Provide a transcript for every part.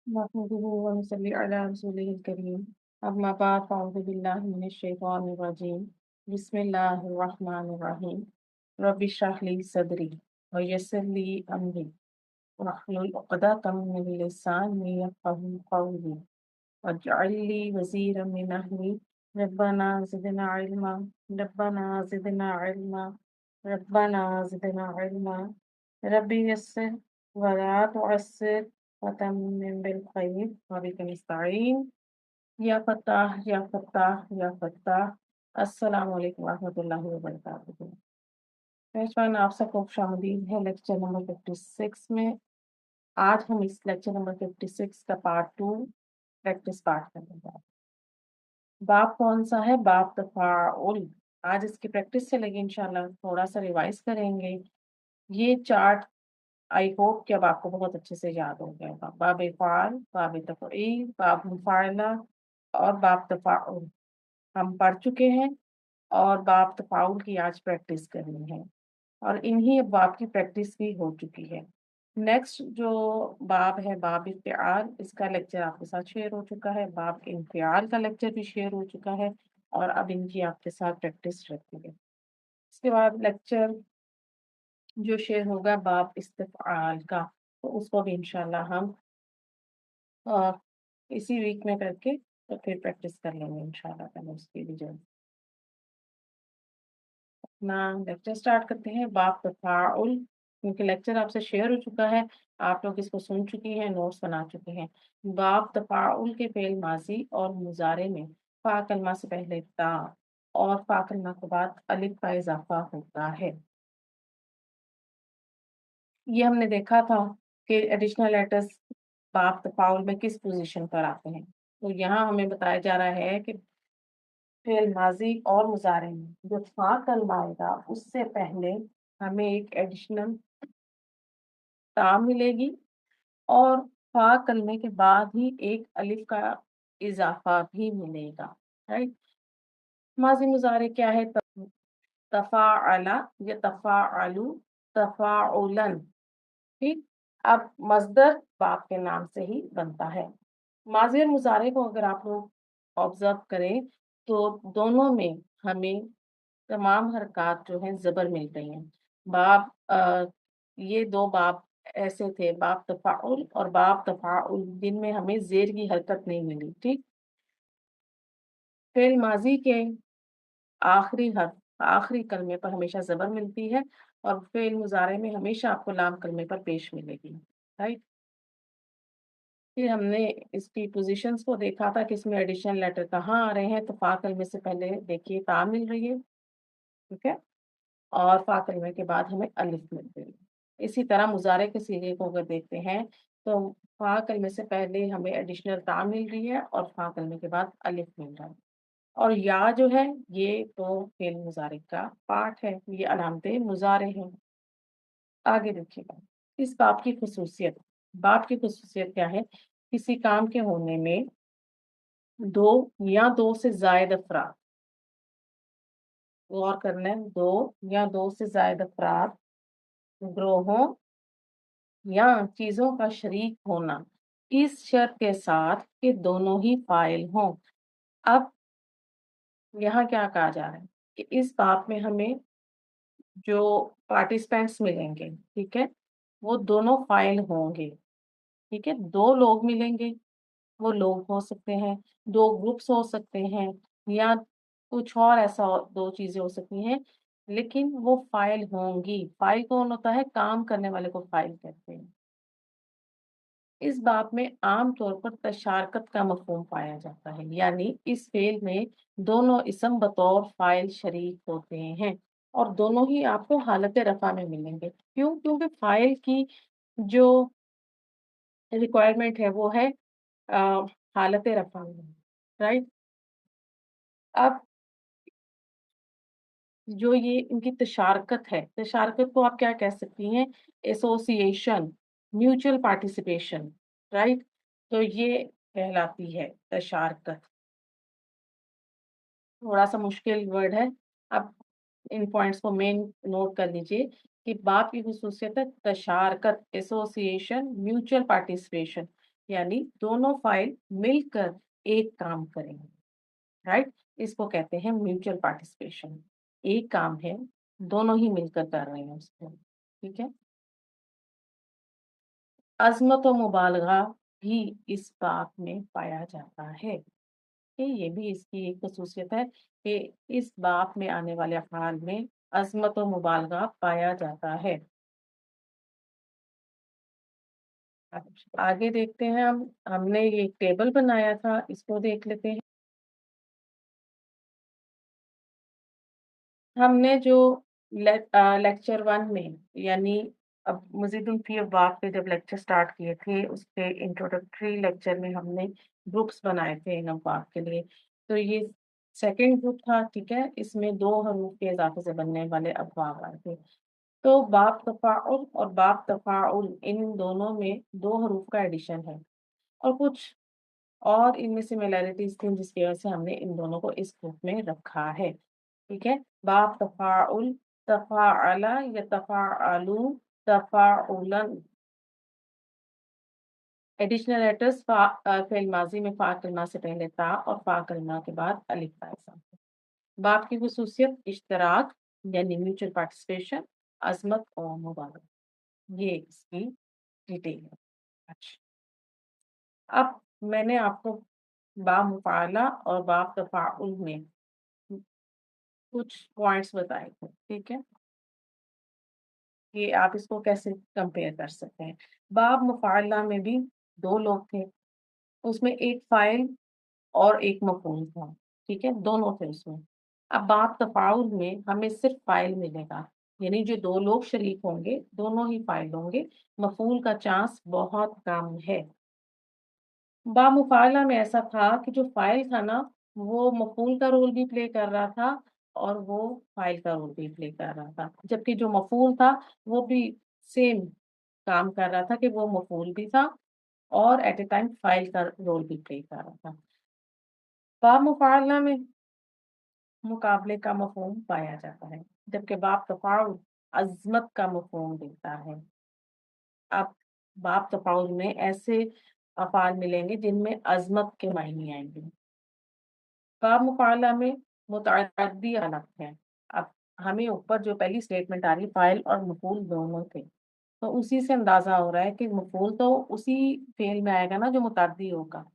نحمده ونصلي على رسوله الكريم أما بعد فأعوذ بالله من الشيطان الرجيم بسم الله الرحمن الرحيم رب اشرح لي صدري ويسر لي أمري واحلل عقدة من لساني يفقهوا قولي واجعل لي وزيرا من أهلي ربنا زدنا علما ربنا زدنا علما ربنا زدنا علما ربي يسر ولا تعسر وتمم بالخير وبك نستعين या फत्ताह या फत्ताह या फत्ताह अस्सलाम वालेकुम रहमतुल्लाहि व बरकातुहू। मेजबान आप सबको खुशामदीद है लेक्चर नंबर 56 में। आज हम इस लेक्चर नंबर 56 का पार्ट 2 प्रैक्टिस पार्ट करने जा रहे हैं। बाब कौन सा है? बाब तफाउल। आज इसकी प्रैक्टिस चलेगी इंशाल्लाह, थोड़ा सा रिवाइज करेंगे। ये चार्ट आई होप कि अब आपको बहुत अच्छे से याद हो गया होगा। बाब फ़ाल, बाब तफ़ईल, बाब मुफ़ाअला और बाब तफ़ाउल हम पढ़ चुके हैं और बाब तफ़ाउल की आज प्रैक्टिस करनी है और इन्हीं बाब की प्रैक्टिस भी हो चुकी है। नेक्स्ट जो बाब है बाब इफ़्तिआल, इसका लेक्चर आपके साथ शेयर हो चुका है। बाब इंफ़िआल का लेक्चर भी शेयर हो चुका है और अब इनकी आपके साथ प्रैक्टिस रहती है। इसके बाद लेक्चर जो शेयर होगा बाब इस्तिफ़आल का, तो उसको भी इंशाल्लाह हम अ, इसी वीक में करके तो फिर प्रैक्टिस कर लेंगे इंशाल्लाह ताला उसकी भी जो अपना लेक्चर स्टार्ट करते हैं। बाब तफ़ाउल, क्योंकि लेक्चर आपसे शेयर हो चुका है, आप लोग इसको सुन चुकी हैं, नोट्स बना चुके हैं। बाब तफ़ाउल के फ़ेल माज़ी और मुज़ारे में फ़ा कलमा से पहले ता और फ़ा कलमा के बाद अलिफ का इज़ाफ़ा होता है। ये हमने देखा था कि एडिशनल लेटर्स बाब तफ़ाउल में किस पोज़ीशन पर आते हैं। तो यहाँ हमें बताया जा रहा है कि फ़िल माज़ी और मुज़ारे में जो फ़ा कलमा आएगा उससे पहले हमें एक एडिशनल ता मिलेगी और फ़ा कलमे के बाद ही एक अलिफ का इज़ाफ़ा भी मिलेगा, राइट? माज़ी मुज़ारे क्या है? तफ़ाअला या तफ़ाअलु, तफ़ाउलन, ठीक? अब मज़दर बाप के नाम से ही बनता है। माज़ी और मुज़ारे को अगर आप लोग ऑब्ज़र्व करें तो दोनों में हमें तमाम हरकत जो हैं ज़बर मिल रही हैं। बाब ये 2 बाब ऐसे थे, बाब तफ़ाउल और बाब तफ़ाउल, जिनमें हमें ज़ेर की हरकत नहीं मिली, ठीक? फ़िल माज़ी के आखिरी हर्फ, आखिरी कलमे पर हमेशा ज़बर मिलती है और फ़िल मुज़ारे में हमेशा आपको लाम कलमे पर पेश मिलेगी, राइट? फिर हमने इसकी पोज़ीशंस को देखा था कि इसमें एडिशनल लेटर कहाँ आ रहे हैं, तो फ़ा कलमे से पहले देखिए ता मिल रही है, ठीक है? और फ़ा कलमे के बाद हमें अलिफ मिल रही है। इसी तरह मुज़ारे के सीगे को अगर देखते हैं, तो फ़ा कलमे से पहले हमें एडिशनल ता मिल रही है और फ़ा कलमे के बाद अलिफ मिल रहा है। और या जो है, ये तो फ़िल मुज़ारे का पार्ट है, ये अलामते मुज़ारे हैं। आगे देखिएगा, इस बाब की ख़ुसूसियत क्या है? किसी काम के होने में 2 या 2 से ज़ायद अफ़राद, गौर करना है, 2 या 2 से ज़ायद अफ़राद, ग्रोहों या चीज़ों का शरीक होना, इस शर्त के साथ कि दोनों ही फ़ाइल हों। अब यहाँ क्या कहा जा रहा है कि इस बाब में हमें जो पार्टिसिपेंट्स मिलेंगे, ठीक है? वो दोनों फ़ाइल होंगे, ठीक है? 2 लोग मिलेंगे, वो लोग हो सकते हैं, 2 ग्रुप्स हो सकते हैं या कुछ और ऐसा 2 चीज़ें हो सकती हैं, लेकिन वो फ़ाइल होंगी। फ़ाइल कौन होता है? काम करने वाले को फ़ाइल कहते हैं। इस बाब में आम तौर पर तशारकत का मफ़हूम पाया जाता है, यानी इस फ़ेल में दोनों इस्म बतौर फ़ाइल शरीक होते हैं और दोनों ही आपको हालत रफ़ा में मिलेंगे। क्यों? क्योंकि फ़ाइल की जो रिक्वायरमेंट है वो है अ, हालत रफ़ा में, राइट? अब जो ये इनकी तशारकत है, तशारकत को आप क्या कह सकती हैं? Association, mutual participation, right? तो ये कहलाती है तशारकत। थोड़ा-सा मुश्किल वर्ड है। आप इन पॉइंट्स को मेन नोट कर लीजिए कि बाप की ख़ुसूसियत है तशारकत, एसोसिएशन, म्यूचुअल पार्टिसिपेशन। यानी दोनों फाइल मिलकर एक काम करेंगे, राइट? इसको कहते हैं म्यूचुअल पार्टिसिपेशन। एक काम है, दोनों ही मिलकर कर रहे हैं उसको, ठीक है? अज़मत व मुबालगा भी इस बात में पाया जाता है कि ये भी इसकी एक ख़ुसूसियत है कि इस बाब में आने वाले अफ़आल में अज़मत व मुबालगा पाया जाता है। आगे देखते हैं हम, हमने ये एक टेबल बनाया था, इसको देख लेते हैं। हमने जो लेक्चर 1 में यानी अब मज़ीदुल फ़ी अब्वाब पे जब लेक्चर स्टार्ट किए थे, उसके इंट्रोडक्टरी लेक्चर में हमने ग्रुप्स बनाए थे इन अब्वाब के लिए। तो ये सेकंड ग्रुप था, ठीक है? इसमें 2 हरूफ के इज़ाफ़े से बनने वाले अब्वाब आए थे। तो बाब तफ़ाउल और बाब तफ़ाउल इन दोनों में 2 हरूफ का एडिशन है और कुछ और इनमें सिमिलैरिटीज़ थी जिसकी वज़ह से हमने इन दोनों को इस ग्रुप में रखा है, ठीक है? बाब तफ़ाउल, तफ़ाअला या तफ़ाअलू, तफ़ाउलन। एडिशनल लेटर्स फ़िल माज़ी में फ़ा कलमा से पहले ता और फ़ा कलमा के बाद अलिफ का इज़ाफ़ा। बाब की ख़ुसूसियत इश्तराक यानी म्यूचुअल पार्टिसिपेशन, अज़मत और मुबालगा, ये इसकी डिटेल है। अच्छा, अब मैंने आपको बामुफ़ाअला और बाब तफ़ाउल में कुछ पॉइंट्स बताए थे, ठीक है? कि आप इसको कैसे कंपेयर कर सकते हैं। बाब मुफ़ाअला में भी 2 लोग थे, उसमें एक फ़ाइल और एक मफ़ऊल था, ठीक है? दोनों थे उसमें। अब बाब तफ़ाउल में हमें सिर्फ़ फ़ाइल मिलेगा, यानी जो 2 लोग शरीक होंगे, दोनों ही फ़ाइल होंगे, मफ़ऊल का चांस बहुत कम है। बामुफ़ाअला में ऐसा था कि जो फ़ाइल था ना, वो मफ़ऊल का रोल भी प्ले कर रहा था और वो फ़ाइल का रोल भी प्ले कर रहा था। जबकि जो मफ़ऊल था, वो भी सेम काम कर रहा था कि वो मफ़ऊल भी था और एट अ टाइम फ़ाइल का रोल भी प्ले कर रहा था। बामुफ़ाअला में मुकाबले का मफ़हूम पाया जाता है, जबकि बाब तफ़ाउल अज़मत का मफ़हूम देता है। अब बाब तफ़ाउल में ऐसे अफ़आल मिलेंगे जिनमें अज़मत के मायने आएँगे। बाब मुफ़ाअला में मुतअद्दी हालत है। अब हमें ऊपर जो पहली स्टेटमेंट आ रही है फ़ाइल और मफ़ऊल दोनों थे, तो उसी से अंदाज़ा हो रहा है कि मफ़ऊल तो उसी फ़ेल में आएगा ना जो मुतअद्दी होगा।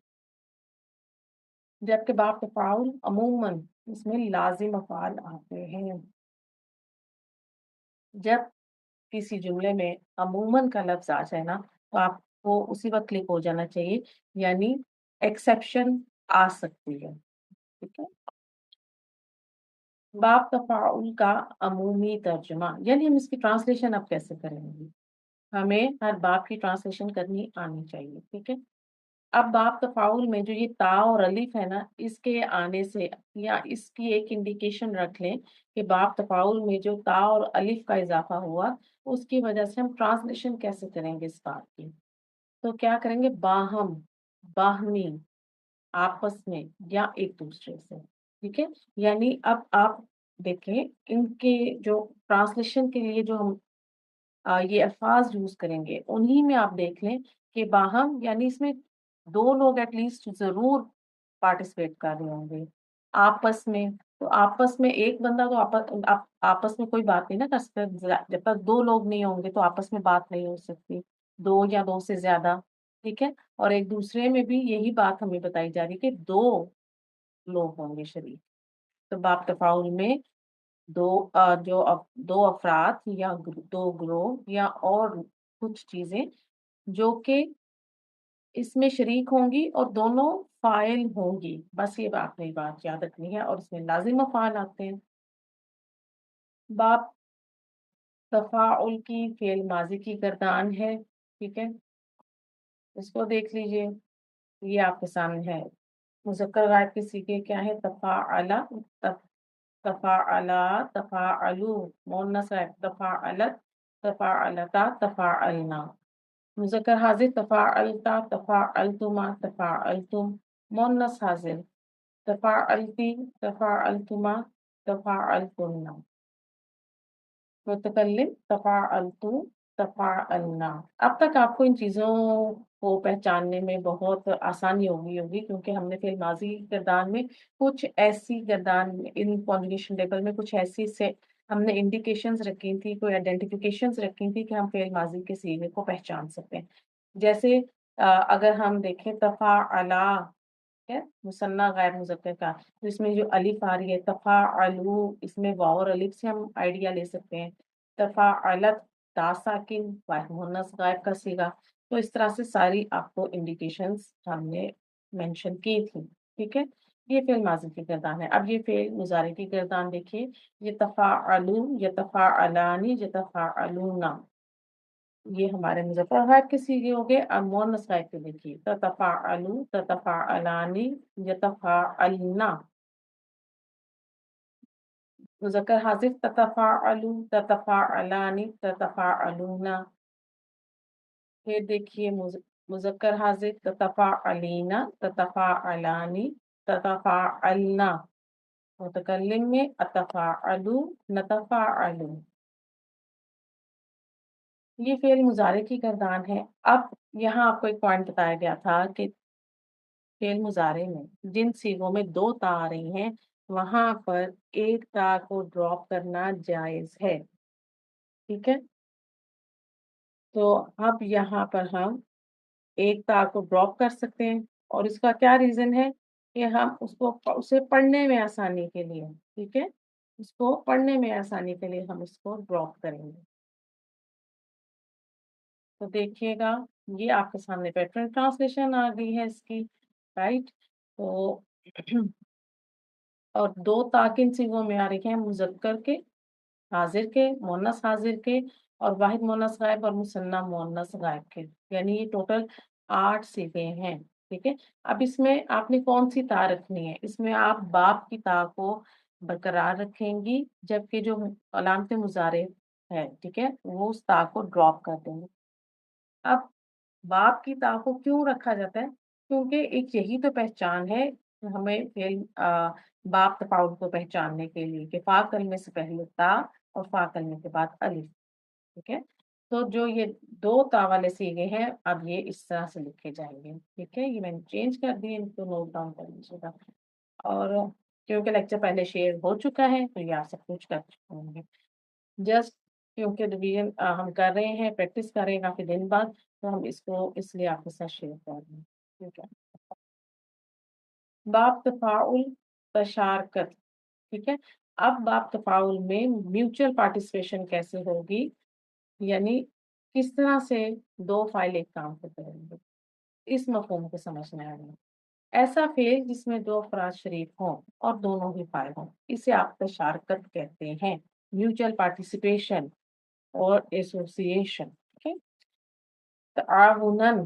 जबकि बाब तफ़ाउल अमूमन इसमें लाज़िम अफ़आल आते हैं। जब किसी जुमले में अमूमन का लफ्ज़ आ जाए ना, तो आपको उसी वक़्त क्लिक हो जाना चाहिए, यानी एक्सेप्शन आ सकती है, ठीक है? बाब तफ़ाउल का अमूमी तर्जुमा, यानी हम इसकी ट्रांसलेशन अब कैसे करेंगे? हमें हर बाब की ट्रांसलेशन करनी आनी चाहिए, ठीक है? अब बाब तफ़ाउल में जो ये ता और अलिफ है ना, इसके आने से या इसकी एक इंडिकेशन रख लें कि बाब तफ़ाउल में जो ता और अलिफ का इज़ाफ़ा हुआ, उसकी वजह से हम ट्रांसलेशन कैसे करेंगे इस बात की? तो क्या करेंगे बाहम, बाहमी, आपस में या एक-दूसरे से, ठीक है? यानी अब आप देखें इनके जो ट्रांसलेशन के लिए जो हम ये अल्फ़ाज़ यूज़ करेंगे, उन्हीं में आप देख लें कि बाहम यानी इसमें 2 लोग एट लीस्ट ज़रूर पार्टिसिपेट कर रहे होंगे। आपस में, तो आपस में एक बंदा तो आप आपस में कोई बात नहीं ना कर सकता, जब तक 2 लोग नहीं होंगे तो आपस में बात नहीं हो सकती, 2 या 2 से ज़्यादा, ठीक है? और एक-दूसरे में भी यही बात हमें बताई जा रही है कि 2 लोग होंगे शरीक। तो बाब तफ़ाउल में 2 अफ़राद या 2 ग्रोह या और कुछ चीज़ें जो कि इसमें शरीक होंगी और दोनों फ़ाइल होंगी। बस ये आपने बात याद रखनी है और इसमें लाज़िम अफ़आल आते हैं। बाब तफ़ाउल की फ़िल माज़ी की गर्दान है, ठीक है? इसको देख लीजिए, ये आपके सामने है। मुज़क्कर गायब के सीगे क्या है? तफ़ाअला, तफ तफ़ाअला, तफ़ाअलू, मुअन्नस गायब तफ़ाअलत, तफ़ाअलता, तफ़ाअलना। मुज़क्कर हाज़िर तफ़ाअलता, तफ़ाअलतुमा, तफ़ाअलतुम। मुअन्नस हाज़िर तफ़ाअलती, तफ़ाअलतुमा, तफ़ाअलतुन्ना। मुतकल्लिम तफ़ाअलतु, तफ़ाअलना। अब तक आपको इन चीज़ों को पहचानने में बहुत आसानी होगी क्योंकि हमने फ़िल माज़ी किरदार में कुछ ऐसी किरदार इन कॉन्जुगेशन टेबल में कुछ ऐसी से हमने इंडिकेशंस रखी थी, कोई आइडेंटिफिकेशंस रखी थी कि हम फ़िल माज़ी के सीगे को पहचान सकते हैं। जैसे अगर हम देखें तफ़ाअला है, मुसन्ना गैर मुज़क्कर का, तो इसमें जो अलिफ आ रही है तफ़ाअलू, इसमें वाव और अलिफ से हम आइडिया ले सकते हैं। तफ़ाअलत ता साकिन वाहिद मुअन्नस गायब का सीगा। तो इस तरह से सारी आपको इंडिकेशंस हमने मेंशन की थी, ठीक है? ये फ़िल माज़ी की गर्दान है। अब ये फ़िल मुज़ारे की गर्दान देखिए, यतफ़ाअलू, यतफ़ाअलानी, यतफ़ाअलूना। ये हमारे मुज़फ़्फ़र गायब के सीगे हो गए। अब मुअन्नस गायब के देखिए, ततफ़ाअलू, ततफ़ाअलानी, यतफ़ाअलना। मुज़क्कर हाज़िर ततफ़ाअलू, ततफ़ाअलानी, ततफ़ाअलूना। फिर देखिए मुज़क्कर हाज़िर ततफ़ाअलीना, ततफ़ाअलानी, ततफ़ाअलना। मुतकल्लिम में अतफ़ाअलू, नतफ़ाअलू। ये फ़िल मुज़ारे की गर्दान है। अब यहाँ आपको एक पॉइंट बताया गया था कि फ़िल मुज़ारे में जिन सीगों में 2 ता आ रही हैं, वहाँ पर 1 ता को ड्रॉप करना जायज़ है, ठीक है? तो अब यहाँ पर हम 1 ता को ड्रॉप कर सकते हैं और इसका क्या रीज़न है कि हम उसे पढ़ने में आसानी के लिए, ठीक है? उसको पढ़ने में आसानी के लिए हम इसको ड्रॉप करेंगे। तो देखिएगा, ये आपके सामने पैटर्न ट्रांसलेशन आ गई है इसकी, राइट? तो और 2 ता किन सीगों में आ रही हैं? मुज़क्कर के, हाज़िर के, मुअन्नस हाज़िर के और वाहिद मुअन्नस गायब और मुसन्ना मुअन्नस गायब के। यानी ये टोटल 8 सीगे हैं, ठीक है? अब इसमें आपने कौन-सी ता रखनी है? इसमें आप बाप की ता को बरकरार रखेंगी, जबकि जो अलामत मुज़ारे है, ठीक है? वो उस ता को ड्रॉप कर देंगे। अब बाप की ता को क्यों रखा जाता है? क्योंकि एक यही तो पहचान है हमें बाप तफ़ाउल को पहचानने के लिए कि फ़ा कलमे से पहले ता और फ़ा कलमे के बाद अलिफ, ठीक है? तो जो ये 2 ता वाले सीगे हैं, अब ये इस तरह से लिखे जाएँगे, ठीक है? ये मैंने चेंज कर दिए, इनको नोट डाउन कर लीजिएगा। और क्योंकि लेक्चर पहले शेयर हो चुका है, तो ये आप सब कुछ कर चुके होंगे। जस्ट क्योंकि रिवीजन हम कर रहे हैं, प्रैक्टिस कर रहे हैं काफ़ी दिन बाद, तो हम इसको इसलिए आपके साथ शेयर कर रहे हैं, ठीक है। बाब तफ़ाउल तशारकत, ठीक है। अब बाब तफ़ाउल में म्यूचुअल पार्टिसिपेशन कैसे होगी, यानी किस तरह से 2 फ़ाइल एक काम को करेंगे, इस मफ़हूम को समझना है हमें। ऐसा फ़ेल जिसमें 2 अफ़राद शरीक हों और दोनों ही फ़ाइल हों, इसे आप तशारकत कहते हैं, म्यूचुअल पार्टिसिपेशन और एसोसिएशन, ठीक है। तआवुनन,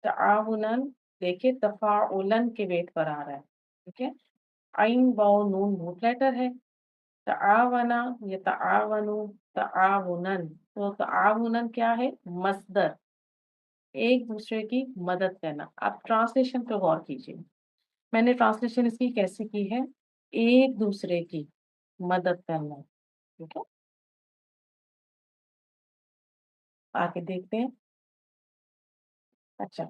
तआवुनन देखिए तफ़ाउलन के वेट पर आ रहा है, ठीक है। आइन वाओ नून रूट लेटर है। तआवना यतआवनु तआवुनन, तो तआवुनन क्या है? मस्दर, एक दूसरे की मदद करना। आप ट्रांसलेशन पे गौर कीजिए। मैंने ट्रांसलेशन इसकी कैसे की है? एक दूसरे की मदद करना, ठीक है। आगे देखते हैं। अच्छा,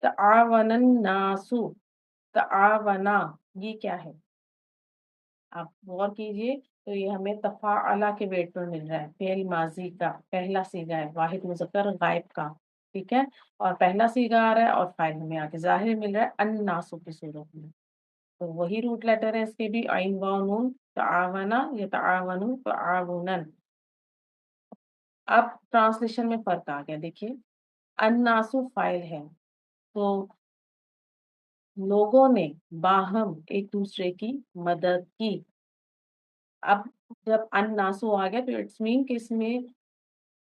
तआवनन नासु, तआवना ये क्या है? आप गौर कीजिए, तो ये हमें तफ़ाअला के वेट पर मिल रहा है, फ़िल माज़ी का पहला सीगा है, वाहिद मुज़क्कर गायब का, ठीक है? और पहला सीगा आ रहा है और फ़ाइल हमें आगे ज़ाहिर मिल रहा है अन्नासु की सूरत में। तो वही रूट लेटर है इसके भी आइन वाव नून, तआवना यतआवनु तआवुनन। अब ट्रांसलेशन में फ़र्क आ गया देखिए, अन्नासु फ़ाइल है, तो लोगों ने बाहम एक-दूसरे की मदद की। अब जब अन्नासु आ गया तो इट्स मीन कि इसमें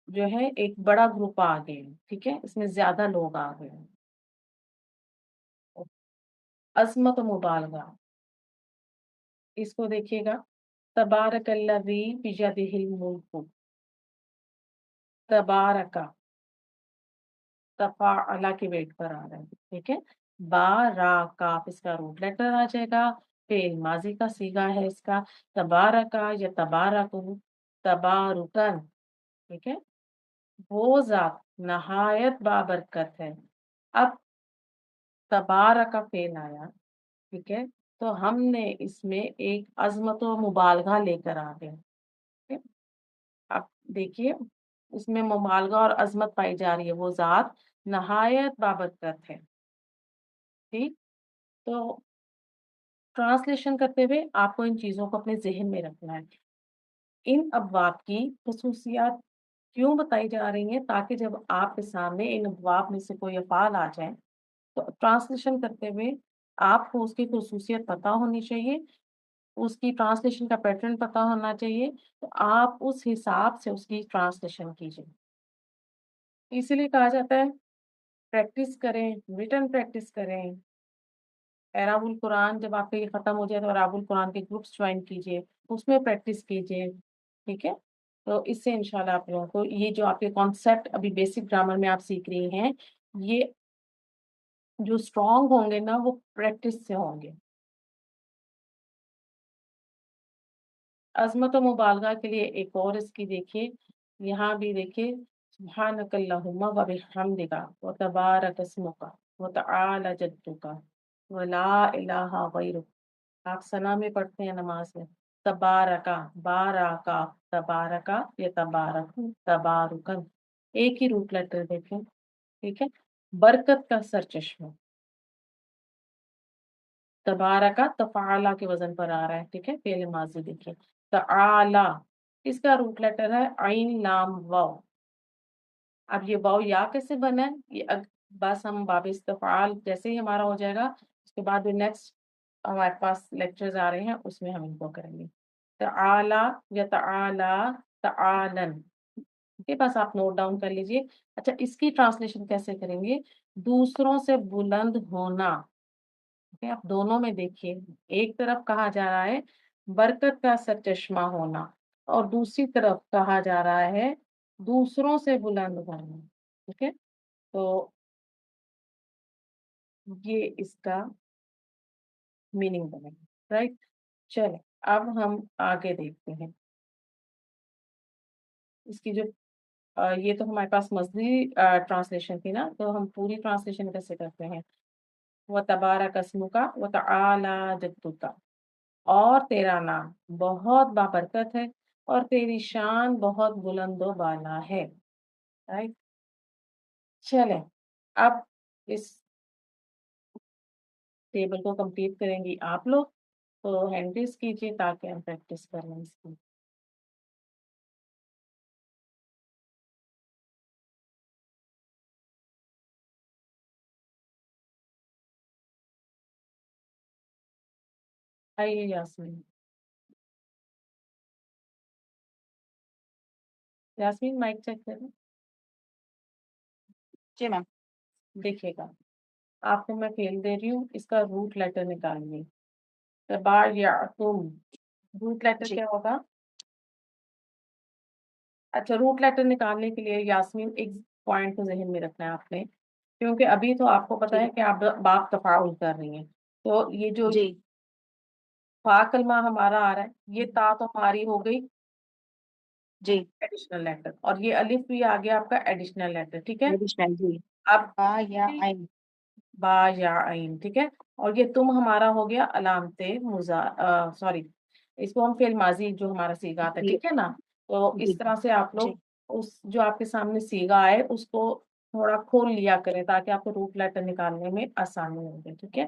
जो है एक बड़ा ग्रुप आ गए हैं, ठीक है? इसमें ज़्यादा लोग आ गए हैं। अज़मत मुबालगा, इसको देखिएगा, तबारकल्लज़ी बियदिहिल मुल्क, तबारका, तफ़ाअला के वेट पर आ रहा है, ठीक है? बा, रा, काफ इसका रूट लेटर आ जाएगा, फ़िल माज़ी का सीगा है इसका, तबारका या तबारकु, तबारुकन, ठीक है? وہ ذات نہایت بابرکت ہے. اب تبارک کا فعل آیا، ٹھیک ہے، تو ہم نے اس میں ایک عظمت و مبالغہ لے کر آ گئے. ٹھیک ہے؟ اب دیکھیے اس میں مبالغہ اور عظمت پائی جا رہی ہے، وہ ذات نہایت بابرکت ہے. ٹھیک، تو ٹرانسلیشن کرتے ہوئے آپ کو ان چیزوں کو اپنے ذہن میں رکھنا ہے. ان ابواب کی خصوصیات کیوں بتائی جا رہی ہیں؟ تاکہ جب آپ کے سامنے ان ابواب میں سے کوئی افعال آ جائیں تو ٹرانسلیشن کرتے ہوئے آپ کو اس کی خصوصیت پتہ ہونی چاہیے، اس کی ٹرانسلیشن کا پیٹرن پتہ ہونا چاہیے، تو آپ اس حساب سے اس کی ٹرانسلیشن کیجیے. اسی لیے کہا جاتا ہے پریکٹس کریں، ریٹن پریکٹس کریں. اعراب القرآن جب آپ کا یہ ختم ہو جائے تو اعراب القرآن کے گروپس جوائن کیجیے، اس میں پریکٹس کیجیے. ٹھیک ہے، تو اس سے انشاءاللہ آپ لوگوں کو یہ جو آپ کے کانسیپٹ ابھی بیسک گرامر میں آپ سیکھ رہی ہیں، یہ جو اسٹرانگ ہوں گے نا وہ پریکٹس سے ہوں گے. عظمت و مبالغہ کے لیے ایک اور اس کی دیکھیے، یہاں بھی دیکھیے سبحانک اللہم و بحمدک و تبارک اسمک و تعالی جدک و لا الہ غیرک. آپ ثنا میں پڑھتے ہیں نماز میں تبارکا، بارکا، تبارکا یا تبارک، تبارکن، ایک ہی روٹ لیٹر دیکھیں. ٹھیک ہے، برکت کا سرچشمہ. تبارکا تفعلا کے وزن پر آ رہا ہے. ٹھیک ہے، فعل ماضی دیکھیں. تعالی اس کا روٹ لیٹر ہے عین لام واو. اب یہ واو یا کیسے بنا ہے؟ یہ بس ہم باب استفعال جیسے ہی ہمارا ہو جائے گا اس کے بعد نیکسٹ ہمارے پاس لیکچرز آ رہے ہیں اس میں ہم ان کو کریں گے. تعالی یا تعالی، تعالن کے پاس آپ نوٹ ڈاؤن کر لیجئے. اچھا، اس کی ٹرانسلیشن کیسے کریں گے؟ دوسروں سے بلند ہونا. آپ دونوں میں دیکھیے، ایک طرف کہا جا رہا ہے برکت کا سرچشمہ ہونا اور دوسری طرف کہا جا رہا ہے دوسروں سے بلند ہونا. ٹھیک ہے، تو یہ اس کا میننگ بنے گا. رائٹ، چلیں اب ہم آگے دیکھتے ہیں اس کی جو یہ تو ہمارے پاس مصدری ٹرانسلیشن تھی نا، تو ہم پوری ٹرانسلیشن کیسے کرتے ہیں؟ وَتَبَارَكَ اسْمُكَ وَتَعَالَى جَدُّكَ، اور تیرا نام بہت بابرکت ہے اور تیری شان بہت بلند و بالا ہے. رائٹ، چلیں اب اس ٹیبل کو کمپلیٹ کریں گی آپ لوگ، تو ہینڈریز کیجیے تاکہ ہم پریکٹس کر لیں اس کی. آئیے یاسمین، یاسمین مائک چیک کریں. جی میم. دیکھیے گا آپ کو میں فیل دے رہی ہوں، اس کا روٹ لیٹر نکالنی. تبار یا تم، روٹ لیٹر جی کیا ہوگا؟ اچھا، روٹ لیٹر نکالنے کے لیے یاسمین ایک پوائنٹ کو ذہن میں رکھنا ہے آپ نے، کیونکہ ابھی تو آپ کو پتا جی ہے کہ آپ باب تفاعل کر رہی ہیں، تو یہ جو جی فا کلمہ ہمارا آ رہا ہے، یہ تا تو ہماری ہو گئی جی ایڈیشنل لیٹر، اور یہ الف بھی آ گیا آپ کا ایڈیشنل لیٹر. ٹھیک ہے، ایڈیشنل جی. اب با یا عین. با یا عین. ٹھیک ہے، اور یہ تم ہمارا ہو گیا علامت سوری، اس کو ہم فعل ماضی جو ہمارا سیگا تھا. جی ٹھیک ہے نا، تو جی اس طرح سے آپ جی لوگ اس جو آپ کے سامنے سیگا ہے اس کو تھوڑا کھول لیا کریں تاکہ آپ کو روٹ لیٹر نکالنے میں آسانی ہو جائے. ٹھیک ہے،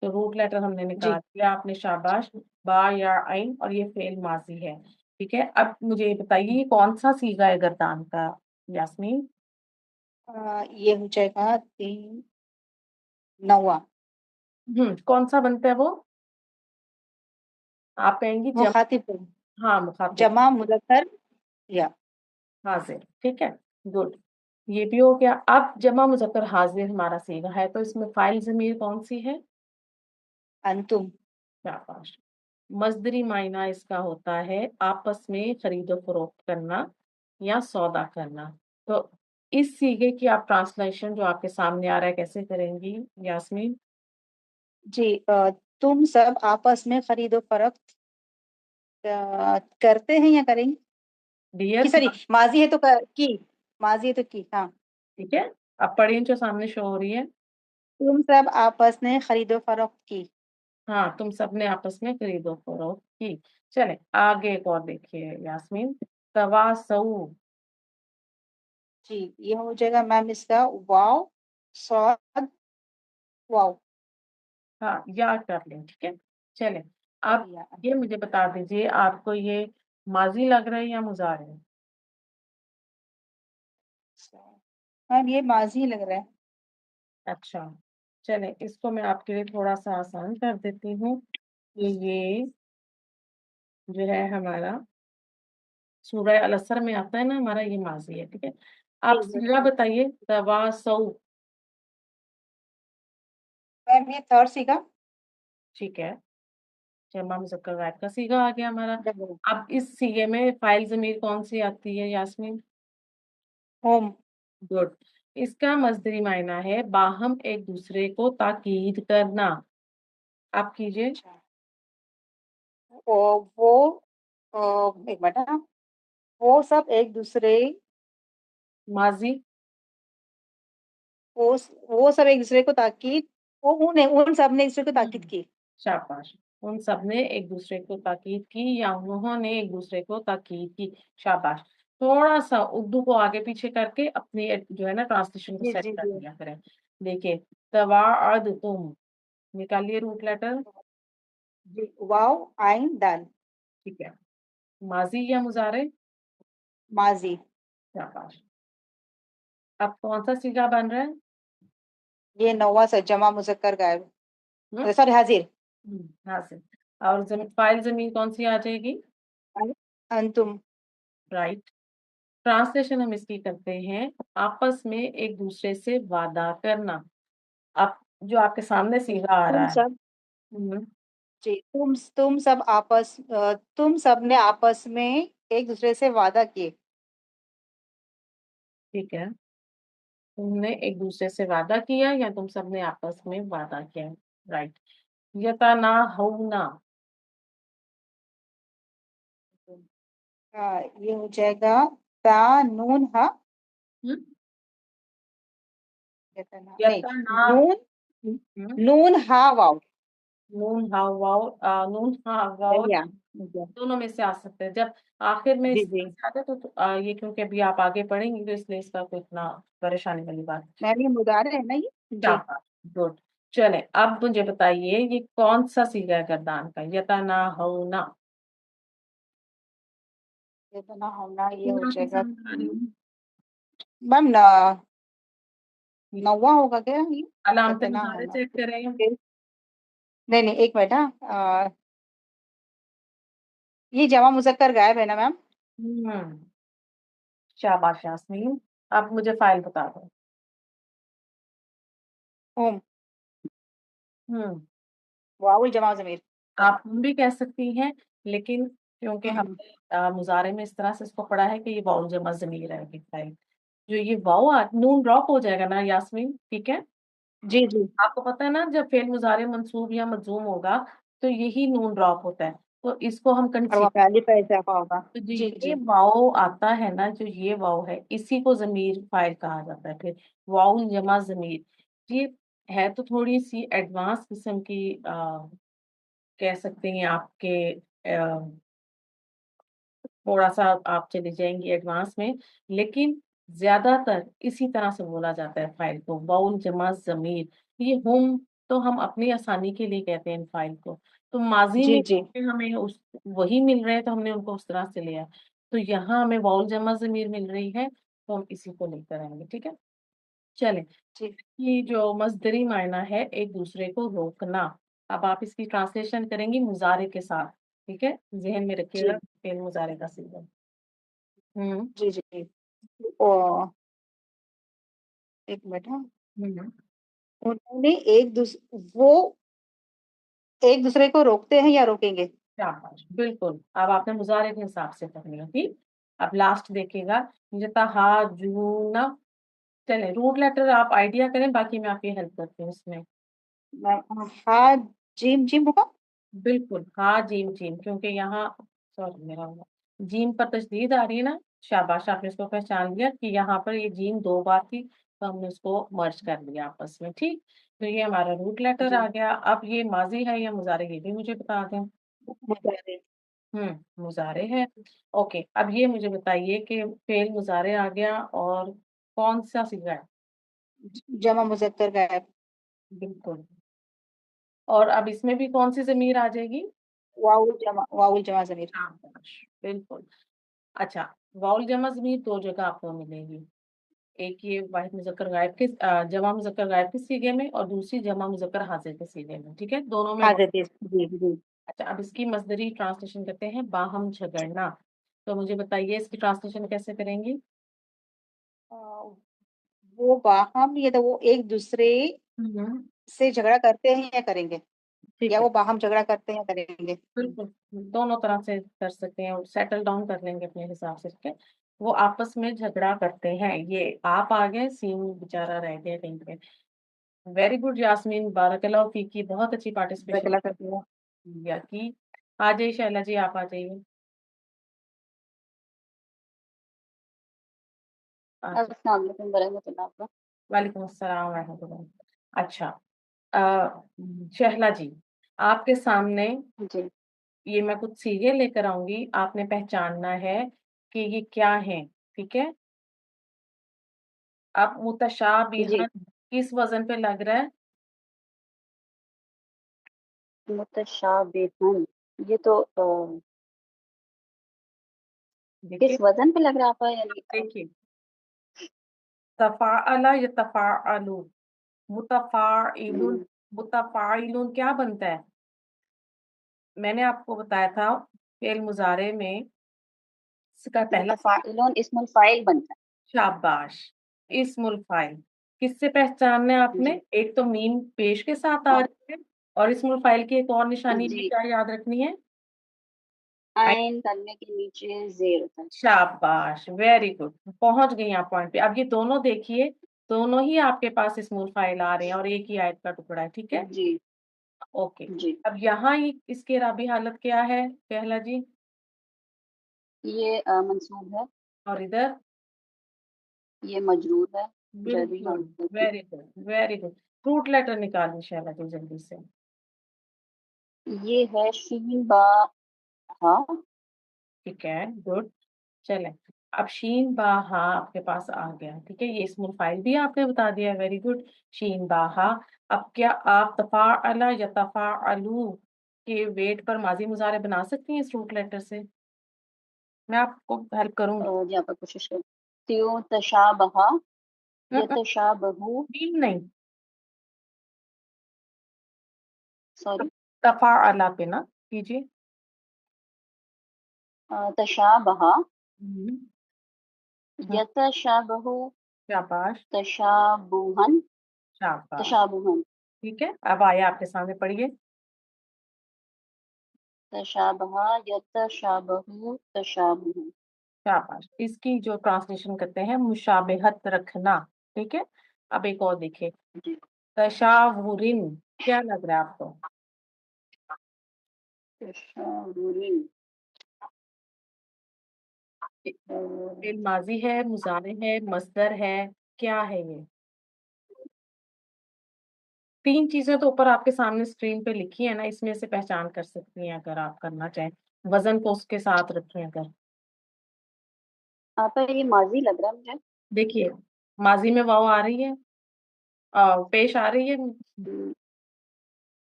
تو روٹ لیٹر ہم نے جی. نکال لیا، آپ نے شاباش. با یا عین، اور یہ فعل ماضی ہے. ٹھیک ہے، اب مجھے یہ بتائیے یہ کون سا سیگا ہے گردان کا یاسمین؟ یہ ہو جائے گا 9واں. کون سا بنتا ہے وہ؟ آپ کہیں گی جمع. مخاطب ہاں، مخاطب جمع مذکر یا. حاضر. ٹھیک ہے، گڈ، یہ بھی ہو گیا. اب جمع مذکر حاضر ہمارا سیگا ہے، تو اس میں فاعل ضمیر کون سی ہے؟ انتم. شاباش. مصدری معنی اس کا ہوتا ہے آپس میں خرید و فروخت کرنا یا سودا کرنا. تو اس سیگے کی آپ ٹرانسلیشن جو آپ کے سامنے آ رہا ہے کیسے کریں گی یاسمین؟ جی تم سب آپس میں خرید و فروخت کرتے ہیں یا کریں گے؟ ڈیئر سوری ماضی ہے تو کی माजी तो की, हाँ। ठीक है, अब पढ़िए जो सामने शो हो रही है। तुम सब आपस में खरीदो फरोख्त की। हाँ, तुम सबने आपस में खरीदो फरोख्त की। चले आगे एक और देखिए यास्मीन, तवासऊ। जी, ये हो जाएगा मैम इसका वाव सॉद वाव। हाँ, याद कर लें, ठीक है। चले आप या ये मुझे बता दीजिए, आपको ये माजी लग रहा है या मुजारे? मैम ये माजी लग रहा है। अच्छा, चले इसको मैं आपके लिए थोड़ा सा आसान कर देती हूँ कि ये जो है हमारा सूरह अल असर में आता है ना, हमारा ये माजी है, ठीक है। आप जी जी। सीगा बताइए, तवासऊ। मैम ये थर्ड सीगा। ठीक है, जमा मुज़क्कर गायब का सीगा आ गया हमारा। डबल अब इस सीगे में फाइल ज़मीर कौन सी आती है यास्मीन? होम। गुड। इसका मज़दरी मायना है बाहम एक दूसरे को ताकीद करना। आप कीजिए। अच्छा, वो एक मिनट हाँ। वो सब एक दूसरे माजी। वो सब एक दूसरे को ताकीद वो उन सब ने एक दूसरे को ताकीद की। शाबाश। उन सब ने एक दूसरे को ताकीद की या उन्होंने एक दूसरे को ताकीद की। शाबाश। थोड़ा सा उर्दू को आगे पीछे करके अपनी जो है ना ट्रांसलेशन को जी सेट जी कर जी। लिया करें। देखिए, तवाअद तुम, निकालिए रूट लेटर। जी वाव आइन दाल। ठीक है, माजी या मुजारे? माजी। शाबाश। अब कौन सा सीगा बन रहा है? ये नौवा सा जमा मुजक्कर गायब, हम्म सॉरी हाजिर। हासिल। और फाइल जमीन कौन सी आ जाएगी? अंतुम। राइट। ट्रांसलेशन हम इसकी करते हैं, आपस में एक दूसरे से वादा करना। आप जो आपके सामने जी सीधा आ रहा तुम है। सब हम्म, जी तुम सब ने आपस में एक दूसरे से वादा किए। ठीक है, तुमने एक दूसरे से वादा किया या तुम सबने आपस में वादा किया। राइट। यतना होना। ये हो जाएगा ता नून हा। हम्म, नहीं, यतना। नून हम्म, नून हा वाव। नून हाउ वाउ, नून हाँ वाउ, या दोनों में से आ सकते हैं। जब आखिर में जी इस जी। तरह से आते तो ये क्योंकि अभी आप आगे पढ़ेंगे तो इसलिए इसका कोई इतना परेशानी वाली बात। मैम ये मुदारे है ना ये। जी। शाबाश। गुड। चले अब मुझे बताइए ये कौन सा सीगा है गर्दान का? यतना होना। ये तो ना होना, ये हो मैं आपके जाएगा सामने बता रही हूँ। मैम नौवा होगा क्या ये। अलामत इतना मुजारे होना चेक करें। नहीं नहीं एक मिनट हाँ। ये जमा मुजक्कर गायब है ना मैम। हम्म, शाबाश यास्मीन। अब मुझे फाइल बता दो। होम हम्म, वाउल जमा जमीर। आप हम भी कह सकती हैं, लेकिन क्योंकि हम्म, हमने मुजारे में इस तरह से इसको पढ़ा है कि ये वाउ जमा ज़मीर है कि फाइल, जो ये वाउ नून ड्रॉप हो जाएगा ना यास्मीन, ठीक है। जी जी। आपको पता है ना, जब फेल मुजारे मंसूब या मजूम होगा तो यही नून ड्रॉप होता है, तो इसको हम और वहाँ कंसीडर। पे अलिफ का इजाफा होगा। तो जो जी ये जी। वाओ आता है ना, जो ये वाओ है, इसी को जमीर फाइल कहा जाता है। फिर वाउल जमा जमीर, ये है तो थोड़ी सी एडवांस किस्म की कह सकते हैं आपके थोड़ा सा आप चली जाएंगी एडवांस में, लेकिन ज्यादातर इसी तरह से बोला जाता है फाइल को, वाउल जमा जमीर। ये हम तो हम अपनी आसानी के लिए कहते हैं इन फाइल को, तो माजी जी में जी। हमें उस वही मिल रहे हैं तो हमने उनको उस तरह से लिया। तो यहाँ हमें वाउल जमा जमीर मिल रही है तो हम इसी को लेकर आएंगे, ठीक है। चले, जी ये जो मजदरी मायना है एक दूसरे को रोकना। अब आप इसकी ट्रांसलेशन करेंगी मुजारे के साथ, ठीक है, जहन में रखिएगा जी फेल मुजारे का सीधा। हम्म जी जी। ओ एक मिनट हाँ। हम्म, उन्होंने वो एक दूसरे को रोकते हैं या रोकेंगे। शाबाश, बिल्कुल। अब आपने मुजारे के हिसाब से करनी है, ठीक। अब लास्ट देखिएगा, यतहाजूना। चले रूट लेटर आप आइडिया करें, बाकी मैं आपकी हेल्प करती हूँ इसमें। हाँ जिम जिम होगा। बिल्कुल हाँ, जीम जीम, क्योंकि यहाँ सॉरी मेरा हुआ, जीम पर तशदीद आ रही है ना, शाबाश, आपने इसको पहचान लिया कि यहाँ पर ये जीन 2 बार थी, तो हमने उसको मर्ज कर लिया आपस में, ठीक। तो ये हमारा रूट लेटर आ जी गया। अब ये माजी है या मुजारे, ये भी मुझे बता दें। मुजारे मुजारे है। ओके, अब ये मुझे बताइए कि फेल मुजारे आ गया और कौन सा सीगा है। जमा मुजक्कर गायब बिल्कुल। और अब इसमें भी कौन सी जमीर आ जाएगी। वाउल जमा जमीर शाबाश, बिल्कुल। अच्छा, वाउल जमा जमीर दो जगह आपको मिलेगी। एक ये वाहिद मुजक्कर गायब के जमा मुजक्कर गायब के सीगे में, और दूसरी जमा मुजक्कर हाजिर के सीगे में, ठीक है, दोनों में हाजिर जी जी। अच्छा, अब इसकी मजदरी ट्रांसलेशन करते हैं, बाहम झगड़ना। तो मुझे बताइए इसकी ट्रांसलेशन कैसे करेंगी। अ, वो बाहम, ये तो वो एक दूसरे हम्म। से झगड़ा करते हैं या करेंगे, ठीक या है, वो बाहम झगड़ा करते हैं या करेंगे। बिल्कुल, दोनों तरह से कर सकते हैं और सेटल डाउन कर लेंगे अपने हिसाब से, ठीक है। वो आपस में झगड़ा करते हैं, ये आप आ गए, सीन बेचारा रह गया कहीं पे। वेरी गुड यास्मीन, बारकल्लाह फीकी, बहुत अच्छी पार्टिसिपेशन अगला करती हूँ। किया की। आ जाइए शैला जी, आप आ जाइए। अच्छा, अस्सलाम वालेकुम वरहमतुल्लाह। वालेकुम अस्सलाम रहमतुल्लाह। अच्छा, शहला जी, आपके सामने जी ये मैं कुछ सीरियल लेकर आऊंगी, आपने पहचानना है कि ये क्या है, ठीक है। अब जी। मुतशाबिहन किस वजन पे लग रहा है। मुतशाबिहन, ये तो देखिए, किस वजन पे लग रहा है आपका, यानी देखिए, तफाअला या तफाअलू, मुतफाइलुन, हम्म, मुतफाइलुन क्या बनता है। मैंने आपको बताया था फेल मुजारे में इसका पहला। मुतफाइलुन इस्मुल फाइल बनता शाबाश, इस्मुल फाइल। किससे पहचानना है है। आपने, जी एक तो मीम पेश के साथ आ हाँ रही है, और इस्मुल फाइल की एक और निशानी भी जी। क्या याद रखनी है। आयन करने के नीचे जेर होता है। शाबाश, वेरी गुड, पहुंच गई आप पॉइंट पे। अब ये दोनों देखिए, दोनों ही आपके पास स्मूल फाइल आ रहे हैं और एक ही आयत का टुकड़ा है, ठीक है। जी ओके, जी। अब यहाँ ही इसके राबी हालत क्या है पहला जी। ये मंसूब है, और इधर, ये मजरूर है, जरूरी बिल्कुल, हालत में। Very good very good. Fruit letter निकालिए शैला जी जल्दी से। ये है शीन बा हा। ठीक है, गुड। चले, अब शीन बाहा आपके पास आ गया, ठीक है, ये स्मॉल फाइल भी आपने बता दिया, वेरी गुड। शीन बाहा। अब क्या आप तफाअला या तफाअलू के वेट पर माजी मुजारे बना सकती हैं इस रूट लेटर से। मैं आपको हेल्प करूंगी। जी आप कोशिश करें। त्यो तशाबहा, हम्म, यतशाबहु, टीम नहीं, सॉरी, तफाअला पे ना कीजिए। तशाबहा, हम्म, हम्म, यतशाबहु, शाबाश, तशाबुहन, शाबाश, तशाबुहन, ठीक है। अब आया आपके सामने, पढ़िए। तशाबहा, यतशाबहु, तशाबुहन। शाबाश, इसकी जो ट्रांसलेशन करते हैं मुशाबहत रखना, ठीक है। अब एक और देखिए, जी। तशावुरिन, क्या लग रहा है आपको। तशाबुरिन, अ, फिर माजी है, मुजारे है, मस्दर है, क्या है ये। तीन चीजें तो ऊपर आपके सामने स्क्रीन पे लिखी है ना, इसमें से पहचान कर सकती हैं अगर आप करना चाहें, वजन को उसके साथ रखें अगर। आपका ये माजी लग रहा है मुझे। देखिए, माजी में वाव आ रही है, पेश आ रही है, हम्म,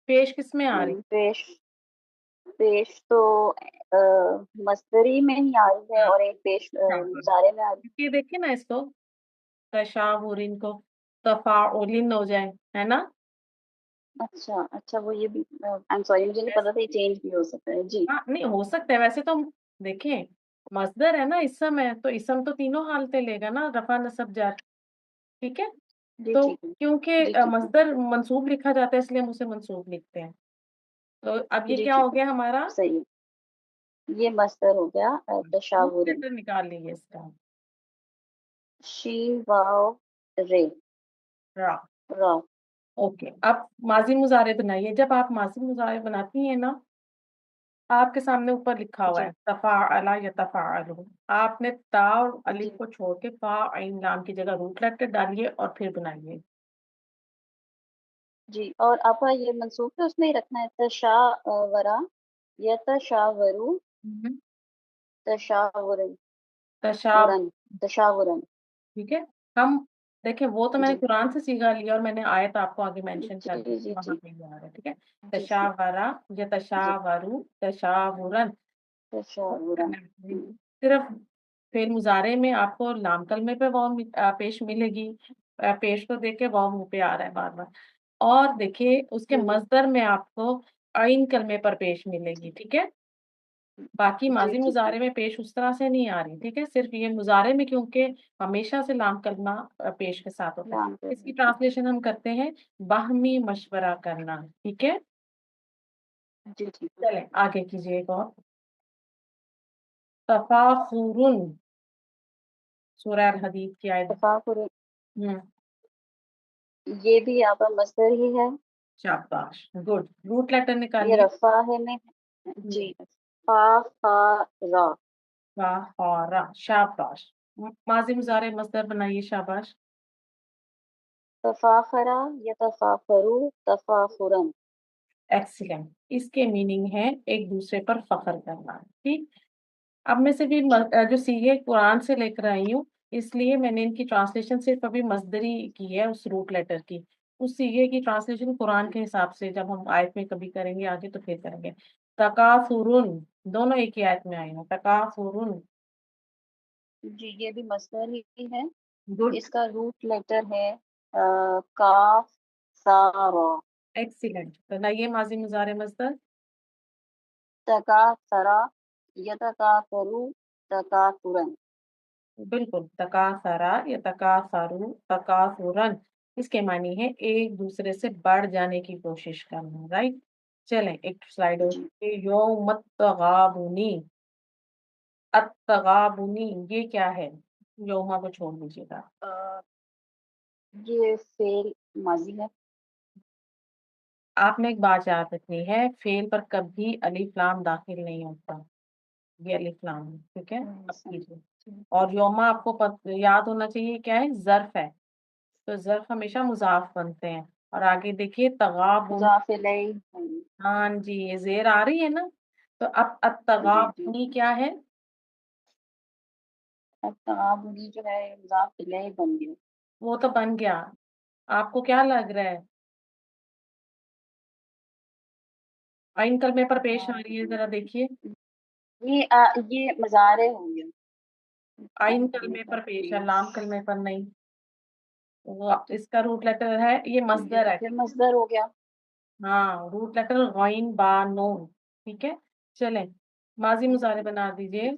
पेश किस में आ रही पेश, पेश तो मस्दरी में ही आ रही है, है। और एक पेश शाबाश। मुजारे में आ रही ये देखिए ना इसको, तशावुरिन को तफाउलिन हो जाए, है ना। है। अच्छा अच्छा, वो ये भी, आई एम सॉरी, मुझे नहीं पता था, ये चेंज भी हो सकता है। जी हाँ, नहीं हो सकता है वैसे तो। देखिए, मस्दर है ना, इसम है तो इसम तो तीनों हालतें लेगा ना, रफा नसब जार, ठीक है। जी तो ठीक है। क्योंकि जी ठीक है। मस्दर मंसूब लिखा जाता है इसलिए हम उसे मंसूब लिखते हैं। तो अब ये जी क्या ठीक हो है। गया हमारा। सही है, ये मस्तर हो गया रूट तशावुरिन। लेटर निकाल लीजिए इसका। शीन वाव रे, रा। रा। ओके, अब माजी मुजारे बनाइए। जब आप माजी मुजारे बनाती हैं ना, آپ کے سامنے اوپر لکھا ہوا جی ہے تفاعل یتفاعل، آپ نے تا اور جی الف کو چھوڑ کے فا عین لام کی جگہ روٹ لیٹر ڈالیے اور پھر بنائیے. جی، اور آپا یہ منصوب ہے اس میں ہی رکھنا ہے تشاورا یتشاورو ہم، تشاورن تشاب، تشاورن. ٹھیک ہے. ہم دیکھیں وہ تو میں نے جی قرآن سے سیکھا لیا اور میں نے آیت آپ کو آگے مینشن کر دی جی تھی، جی وہاں جی پہ یہ آ رہا ہے. ٹھیک ہے. جی جی تشاورا یا جی تشاورو تشاورن. تشاورن. صرف فعل مضارع میں آپ کو لام کلمے پہ واو پیش ملے گی، پیش کو دیکھ کے واو منہ پہ آ رہا ہے بار بار. اور دیکھیے اس کے مصدر میں آپ کو عین کلمے پر پیش ملے گی. ٹھیک ہے. باقی جی ماضی جی مضارع میں پیش اس طرح سے نہیں آ رہی. ٹھیک ہے. صرف یہ مضارع میں کیونکہ ہمیشہ سے لام کلمہ پیش کے ساتھ ہوتا لام ہے. اس کی ٹرانسلیشن ہم کرتے ہیں باہمی مشورہ کرنا. ٹھیک ہے. جی جی چلیں آگے کیجیے گا. تفاخرن، سورہ الحدید کی آیت. تفاخر، ہوں، یہ بھی آپا مصدر ہی ہے. شاباش، گڈ. روٹ لیٹر یہ نکالیے. رفع ہے میں. جی، فا فا را. فاخارا، شاباش. ماضی مضارع مصدر بنائیے. شاباش. تفاخرا یتفاخرو تفاخرن. ایکسیلنٹ. اس کے میننگ ہے ایک دوسرے پر فخر کرنا. ٹھیک. اب میں سے بھی جو سیگے قرآن سے لے کر آئی ہوں، اس لیے میں نے ان کی ٹرانسلیشن صرف ابھی مصدری کی ہے اس روٹ لیٹر کی. اس سیگے کی ٹرانسلیشن قرآن کے حساب سے جب ہم آیت میں کبھی کریں گے آگے تو پھر کریں گے. تکافرن، دونوں ایک ہی آیت میں آئے ہیں. تکافرن. جی، یہ بھی مصدر ہی ہے. گڈ. اس کا روٹ لیٹر ہے کاف سارا. ایکسیلنٹ. بنائیے ماضی مضارع مصدر. تکاثرا یتکاثرو تکاثرن. بالکل. تکاثرا یا تکاثرو تکاثرن. اس کے معنی ہے ایک دوسرے سے بڑھ جانے کی کوشش کرنا. رائٹ. چلیں ایک سلائیڈ جی، اور یوم التغابنی. التغابنی یہ کیا ہے؟ یوما کو چھوڑ دیجیے گا. یہ فعل ماضی ہے. آپ نے ایک بات یاد رکھنی ہے، فعل پر کبھی الف لام داخل نہیں ہوتا. یہ الف لام ہے. ٹھیک ہے. اب کیجیے. اور یوما آپ کو یاد ہونا چاہیے کیا ہے؟ ظرف ہے. تو ظرف ہمیشہ مضاف بنتے ہیں. اور آگے دیکھیے تغابن. مضاف الیہ. ہاں جی، یہ زیر آ رہی ہے نا. تو اب جی جی، التغابنی کیا ہے؟ التغابنی جو ہے مضاف الیہ بن گیا. وہ تو بن گیا. آپ کو کیا لگ رہا ہے؟ عین کلمے پر پیش آ رہی ہے، ذرا دیکھیے. یہ مضارع ہو گیا. عین کلمے پر پیش ہے، لام کلمے پر نہیں. وہ اس کا روٹ لیٹر ہے، یہ یہ مصدر تو ہے. پھر مصدر ہو گیا. ہاں، روٹ لیٹر غین با نون. ٹھیک ہے. چلیں ماضی مضارع بنا دیجیے.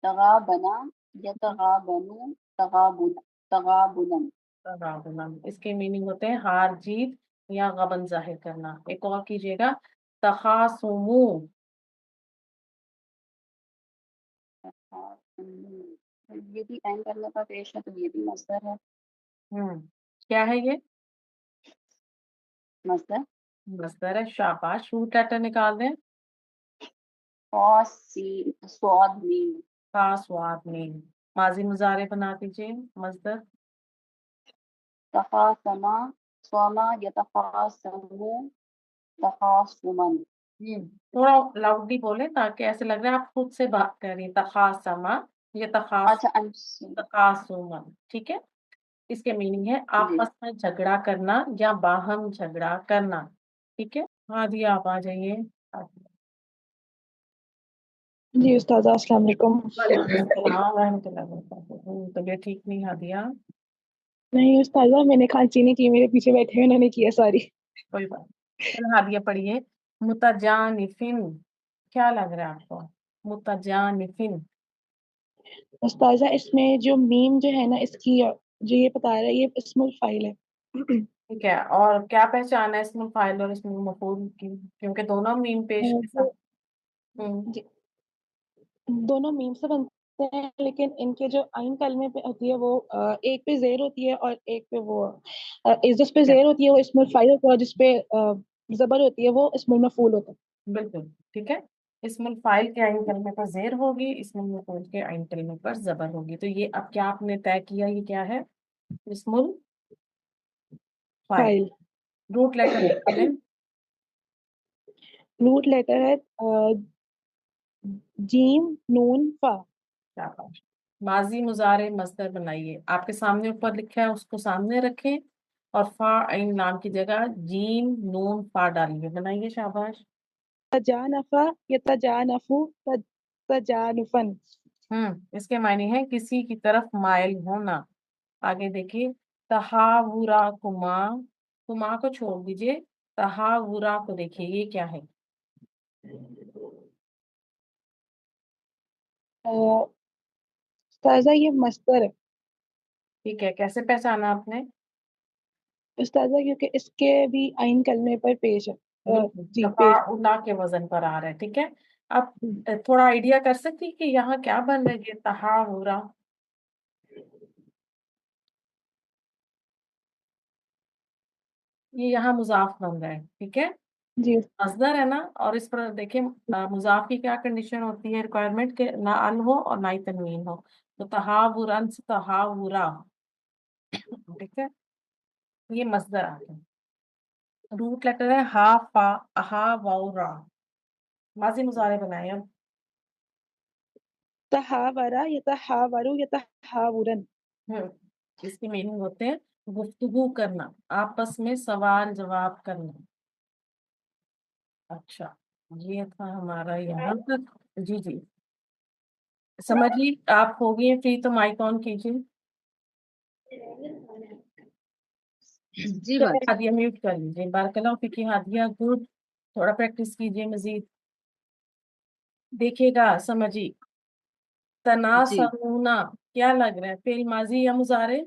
تغابنا یتغابنو تغابنا. تغابن. اس کے میننگ ہوتے ہیں ہار جیت یا غبن ظاہر کرنا. ایک اور کیجیے گا. تخاصمو. یہ بھی عین کرنے کا پیش ہے تو یہ بھی مصدر ہے. کیا ہے یہ؟ مصدر. مصدر ہے. شاباش. روٹ لیٹر نکال دیں. خاص سین صاد میم. خاص واد میں. ماضی مضارع بنا دیجیے مصدر. تخاصما صوما یتخاصمو تخاصما. تھوڑا لاؤڈلی بولیں تاکہ ایسے لگ رہا ہے آپ خود سے بات کر رہی ہیں. تخاصما یا اچھا تخاصما. ٹھیک ہے. اس کے میننگ ہے جی آپس میں جھگڑا کرنا یا باہم جھگڑا کرنا. ٹھیک ہے. ہاں جی آپ آ جائیے. جی استاذہ السلام علیکم. وعلیکم السلام ورحمۃ اللہ وبرکاتہ. طبیعت ٹھیک نہیں ہادیہ؟ نہیں استاذہ، میں نے کھانسی نہیں کی، میرے پیچھے بیٹھے ہوئے انہوں نے کیا ساری. کوئی بات. چلو ہادیہ پڑھیے. متجانفن. کیا لگ رہا ہے آپ کو؟ متجانفن. استاذہ اس میں جو میم جو ہے نا، اس کی جو یہ بتا رہا ہے یہ اسم الفاعل ہے. ٹھیک ہے. اور کیا پہچان ہے اسم الفاعل اور اسم المفعول کی؟ کیونکہ دونوں میم پیش کے ساتھ. جی، دونوں میم سے بنتے ہیں، لیکن ان کے جو عین کلمے پہ ہوتی ہے وہ ایک پہ زیر ہوتی ہے اور ایک پہ وہ جس پہ زیر ہوتی ہے وہ اسم الفاعل ہوتا ہے، جس پہ زبر ہوتی ہے وہ اسم المفعول ہوتا ہے. بالکل ٹھیک ہے. اسم الفاعل کے عین کلمے پر زیر ہوگی، اسم المفعول کے عین کلمے پر زبر ہوگی. تو یہ اب کیا آپ نے طے کیا، یہ کیا ہے؟ اسم الفاعل. فائل. روٹ لیٹر لیں. روٹ لیٹر ہے جیم نون فا. شاباش. ماضی مضارع مصدر بنائیے. آپ کے سامنے اوپر لکھا ہے، اس کو سامنے رکھیں اور فا عین لام کی جگہ جیم نون فا ڈالیے. بنائیے. شاباش. تجانفا یتجانفو تجانفن. اس کے معنی ہے کسی کی طرف مائل ہونا. آگے دیکھیے. تہاورا کما، کما کو چھوڑ دیجئے، تہاورا کو دیکھیے، یہ کیا ہے؟ استاذہ یہ مصدر ہے. ٹھیک ہے. کیسے پہچانا آپ نے؟ استاذہ کیونکہ اس کے بھی عین کلمے پر پیش ہے. بالکل جی پیش. تفاعلہ کے وزن پر آ رہا ہے. ٹھیک ہے. اب تھوڑا آئیڈیا کر سکتی کہ یہاں کیا بن رہا ہے؟ یہ تہاورا، یہ یہاں مضاف بن رہا ہے. ٹھیک ہے. جی مصدر ہے نا، اور اس پر دیکھیں مضاف کی کیا کنڈیشن ہوتی ہے، ریکوائرمنٹ کے نہ ان ہو اور نہ ہی تنوین ہو. تو تہاورن سے تہاورا. ٹھیک ہے. یہ مصدر آ گیا. روٹ لیٹر ہے ہا فا اہا واو را. ماضی مضارع بنائے اب. تحاورا یتحاورو یتحاورن. اس کے میننگ ہوتے ہیں گفتگو کرنا، آپس میں سوال جواب کرنا. اچھا، یہ تھا ہمارا یہاں تک. جی جی سمجھیے. آپ ہو گئے فری تو مائک آن کیجیے. جی بات. ہادیہ میوٹ کر لیجیے. بارک اللہ فیکی ہادیہ. گڈ. تھوڑا پریکٹس کیجیے مزید. دیکھیے گا، سمجھیے. جی تناسرونا کیا لگ رہا ہے، فعل ماضی یا مضارع؟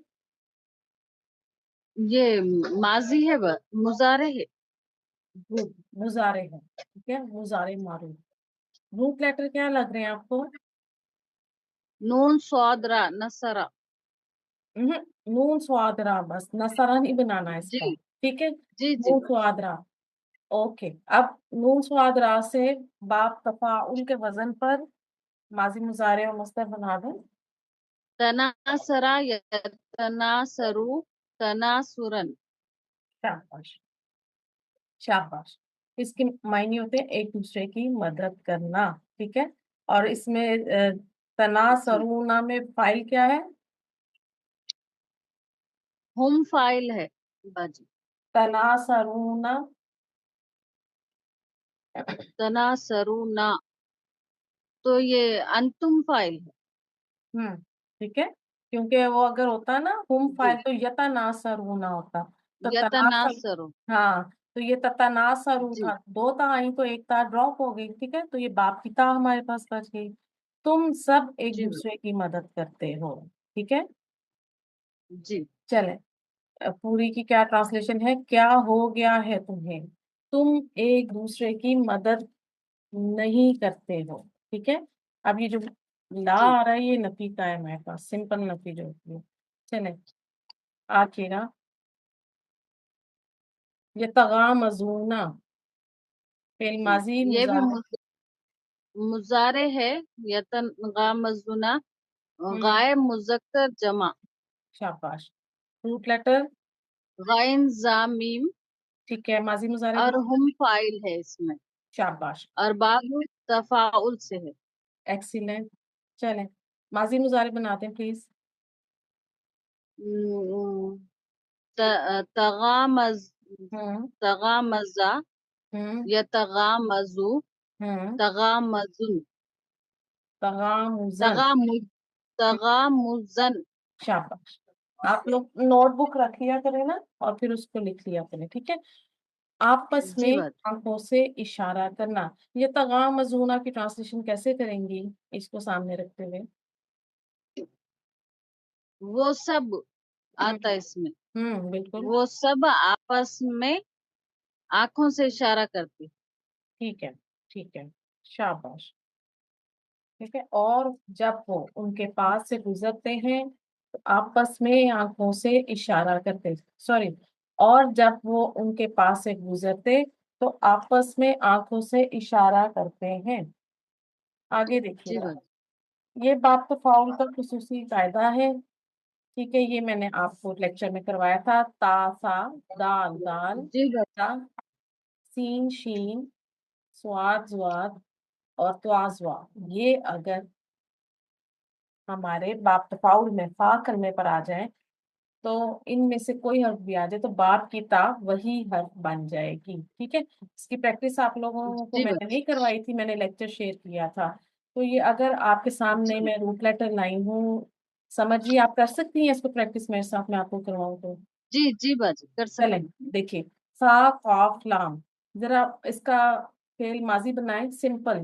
یہ ماضی ہے مضارع ہے. گڈ. مضارع ہے. ٹھیک ہے. مضارع معروف. روٹ لیٹر کیا لگ رہے ہیں آپ کو؟ نون صادرا نصرا. نون سوادرا، بس نصرہ نہیں بنانا اس جی کا. ٹھیک ہے. جی جی نون سوادرا. اوکے. اب نون سوادرا سے باب تفاعل کے وزن پر ماضی مضارع اور مصدر بنا دیں. تناصرا یتناصرو تناصرن. شاباش. شاباش. اس کے معنی ہوتے ہیں ایک دوسرے کی مدد کرنا. ٹھیک ہے. اور اس میں جی تناصرونا میں فائل کیا ہے؟ ہم فائل ہے باجی. تناصرونا. تناصرونا تو یہ انتم فائل ہے. ٹھیک ہے. کیونکہ وہ اگر ہوتا نا ہم جی فائل تو یتناصرونا ہوتا. تو تناصر، یتناصرو. ہاں تو یہ تتناصرو جی تھا، دو تا آئی تو ایک تا ڈراپ ہو گئی. ٹھیک ہے. تو یہ باپ کی تا ہمارے پاس بچ گئی. تم سب ایک جی دوسرے کی مدد کرتے ہو. ٹھیک ہے. جی چلیں پوری کی کیا ٹرانسلیشن ہے؟ کیا ہو گیا ہے تمہیں، تم ایک دوسرے کی مدد نہیں کرتے ہو. ٹھیک ہے. اب یہ جو لا جی آ رہا ہے یہ نفی کا ہے ہمارے پاس، سمپل نفی جو ہوتی ہے. چلیں آکے گا. یہ تغامزونا فعل ماضی یہ بھی مضارع. مضارع ہے. یتغامزونا غائب مذکر جمع. شاباش. Root letter. غائن زامیم. ٹھیک ہے. ماضی مضارع اور بنا. ہم فائل ہے اس میں. شاباش. اور باب تفاعل سے ہے. ایکسیلنٹ. چلیں ماضی مضارع بناتے ہیں پلیز. تغامز ہوں تغامزا ہوں یتغامزو ہوں تغامزن تغامزن. تغامزن. شاباش. آپ لوگ نوٹ بک رکھ لیا کریں نا اور پھر اس کو لکھ لیا کریں. ٹھیک ہے. آپس جی میں بات. آنکھوں سے اشارہ کرنا. یہ تغامزونا کی ٹرانسلیشن کیسے کریں گی اس کو سامنے رکھتے ہوئے؟ وہ سب آتا ہے اس میں. بالکل. وہ سب آپس میں آنکھوں سے اشارہ کرتی. ٹھیک ہے. ٹھیک ہے. شاباش. ٹھیک ہے. اور جب وہ ان کے پاس سے گزرتے ہیں تو آپس میں آنکھوں سے اشارہ کرتے. سوری. اور جب وہ ان کے پاس سے گزرتے تو آپس میں آنکھوں سے اشارہ کرتے ہیں. آگے دیکھیے جی گا، باجی. یہ باب تفاعل کا خصوصی قاعدہ ہے. ٹھیک ہے، یہ میں نے آپ کو لیکچر میں کروایا تھا. تا سا، دال دال، جی باجی. تا، سین شین، سواد زواد اور تواضوا. یہ اگر ہمارے باب تفاعل میں فا کلمے پر آ جائیں تو ان میں سے کوئی حرف بھی آ جائے تو باب کی تا وہی حرف بن جائے گی. ٹھیک ہے، اس کی پریکٹس آپ لوگوں کو جی میں نے باجی. نہیں کروائی تھی، میں نے لیکچر شیئر کیا تھا. تو یہ اگر آپ کے سامنے میں روٹ لیٹر لائی ہوں، سمجھیے آپ کر سکتی ہیں اس کو پریکٹس میرے ساتھ میں آپ کو کرواؤں تو. جی جی باجی کر چلیں سکتے. دیکھیے، سا قاف لام، ذرا اس کا فعل ماضی بنائیں سمپل.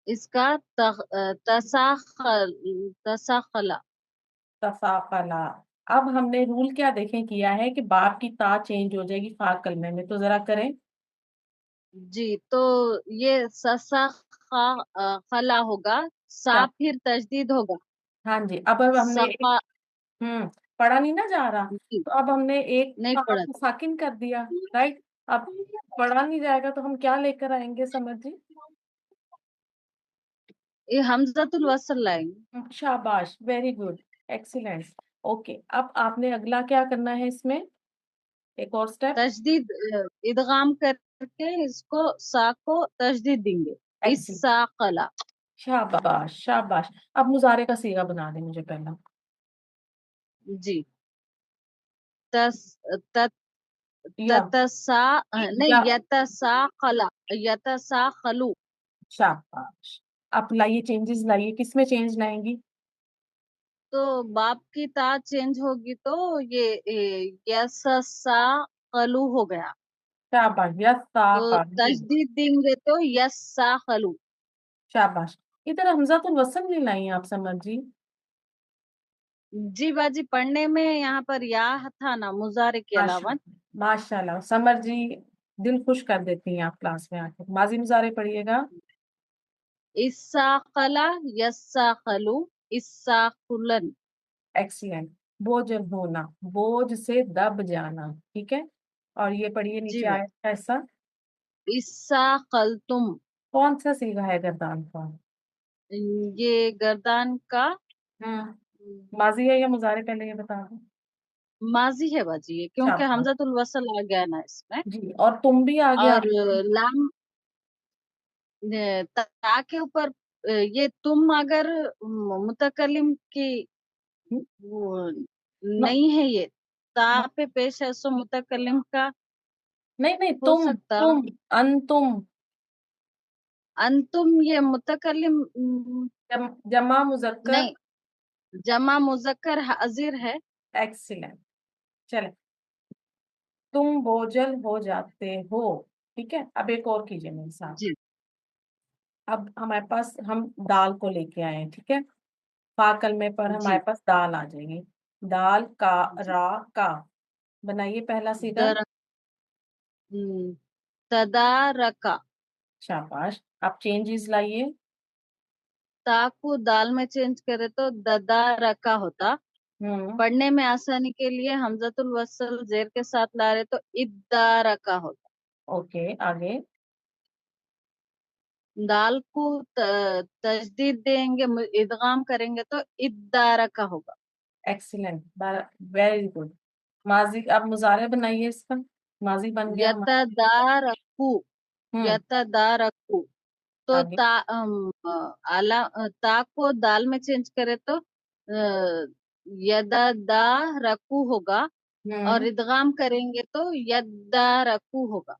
اس کا تساخلا. تفاقلا. اب ہم نے رول کیا دیکھیں کیا ہے کہ باب کی تا چینج ہو جائے گی فا کلمے میں، تو ذرا کریں. جی تو یہ خلا ہوگا، سا پھر تجدید ہوگا. ہاں جی، اب ہم نے سقا. پڑھا نہیں نہ جا رہا، جی تو اب ہم نے ایک نہیں فا پڑھا. کو ساکن کر دیا. رائٹ، اب پڑھا نہیں جائے گا تو ہم کیا لے کر آئیں گے سمجھی؟ یہ حمزۃ الوصل لائیں گے. شاباش، ویری گڈ، ایکسیلنٹ. اوکے، اب آپ نے اگلا کیا کرنا ہے اس میں، ایک اور اسٹیپ. تجدید ادغام کر کے اس کو سا کو تجدید دیں گے. اس سا قلا. شاباش شاباش. اب مضارع کا صیغہ بنا دیں مجھے پہلا. جی تس تت یا تتسا یا نہیں یتساخلو. شاباش. اب لائیے چینجز لائیے، کس میں چینج لائیں گی؟ تو باپ کی تا چینج ہوگی تو یہ یسساخلو ہو گیا. شاباش، یس تو تجدید دیں گے تو یساخلو. شاباش. ادھر حمزۃ الوصل نہیں لائی آپ سمجھ جی. جی باجی پڑھنے میں یہاں پر یا تھا نا مضارع کے علاوہ. ماشاء اللہ سمر جی، دل خوش کر دیتی ہیں آپ کلاس میں آ کے. ماضی مضارع پڑھیے گا. اساخلا یساخلو اساخلن. ایکسیلنٹ. بوجھل ہونا، بوجھ سے دب جانا. ٹھیک ہے، اور یہ پڑھیے جی نیچے آیا ایسا. اساخلتم. کون سا صیغہ ہے گردان کا؟ یہ گردان کا ماضی ہے یا مضارع، پہلے یہ بتا دو. ماضی ہے باجی یہ، کیونکہ شاباش. حمزۃ الوصل آ گیا نا اس میں. جی، اور تم بھی آگے اور لام تا کے اوپر یہ تم اگر متکلم کی وہ نہیں ہے، یہ تا پہ پیش ہے سو متکلم کا نہیں نہیں، ہو سکتا. انتم انتم یہ متکلم جمع مذکر. نہیں، جمع مذکر حاضر ہے. ایکسیلنٹ. چلے، تم بوجھل ہو جاتے ہو. ٹھیک ہے، اب ایک اور کیجئے میرے ساتھ. جی اب ہمارے پاس ہم دال کو لے کے آئے ہیں. ٹھیک ہے، فا کلمے پر جی ہمارے پاس دال آ جائے گی. دال کا جی. را کا. بنائیے پہلا صیغہ. تدارکا. شاباش. آپ چینجز لائیے. تا کو دال میں چینج کرے تو ددارکا ہوتا. پڑھنے میں آسانی کے لیے حمزۃ الوصل زیر کے ساتھ لا رہے تو ادارکا ہوتا. اوکے، آگے. دال کو تجدید دیں گے، ادغام کریں گے تو ادارکا ہوگا. Excellent, very good. ماضی، اب مضارع بنائیے اس کا. ماضی بن گیا ہمارا. یتدارکو. یتدارکو. تو آگے. تا کو دال میں چینج کرے تو یدارکو ہوگا، اور ادغام کریں گے تو یدارکو ہوگا.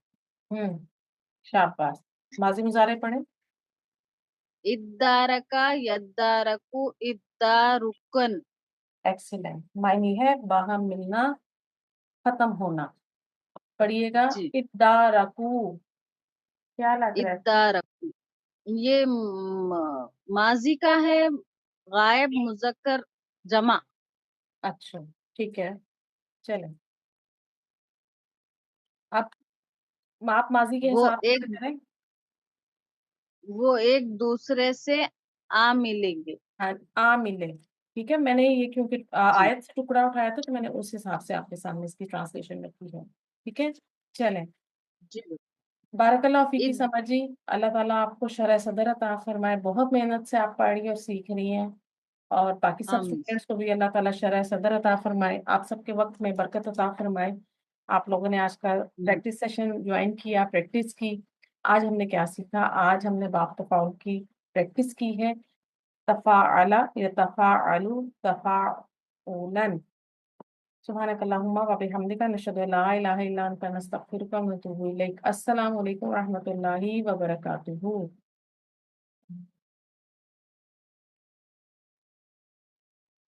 شاباش. ماضی مضارع پڑھیں. ادارکا یدارکو ادارکن. ایکسیلنٹ. معنی ہے باہم ملنا، ختم ہونا. پڑھیے گا. جی ادارکو. کیا لگ رہا ہے؟ ادارکو یہ ماضی کا ہے، غائب مذکر جمع. اچھا ٹھیک ہے، چلیں. اب آپ ماضی کے وہ حساب ایک سے کریں. وہ ایک دوسرے سے آ ملیں گے. آ ملے. ٹھیک ہے، میں نے یہ کیونکہ جی آیت سے ٹکڑا اٹھایا تھا تو میں نے اس حساب سے آپ کے سامنے اس کی ٹرانسلیشن رکھی ہے. ٹھیک ہے. चलें, जी बारकल्लाह फीकी इद समर जी, अल्लाह ताला आपको शरह सदर अता फरमाए। बहुत मेहनत से आप पढ़ रही और सीख रही हैं, और बाकी सब आमीन स्टूडेंट्स को भी अल्लाह ताला शरह सदर अता फरमाए, आप सबके वक्त में बरकत अता फरमाए। आप लोगों ने आज का हम्म, प्रैक्टिस सेशन ज्वाइन किया, प्रैक्टिस की। आज हमने क्या सीखा? आज हमने बाप तफाउल की प्रैक्टिस की है। तफ़ाअला यतफ़ाअलु तफ़ाउलन। सुब्हानकल्लाहुम्मा व बिहम्दिका नशहदु अन ला इलाहा इल्ला अंता नस्तगफिरुका व नतूबु इलैक। अस्सलामु अलैकुम व रहमतुल्लाहि व बरकातुहू।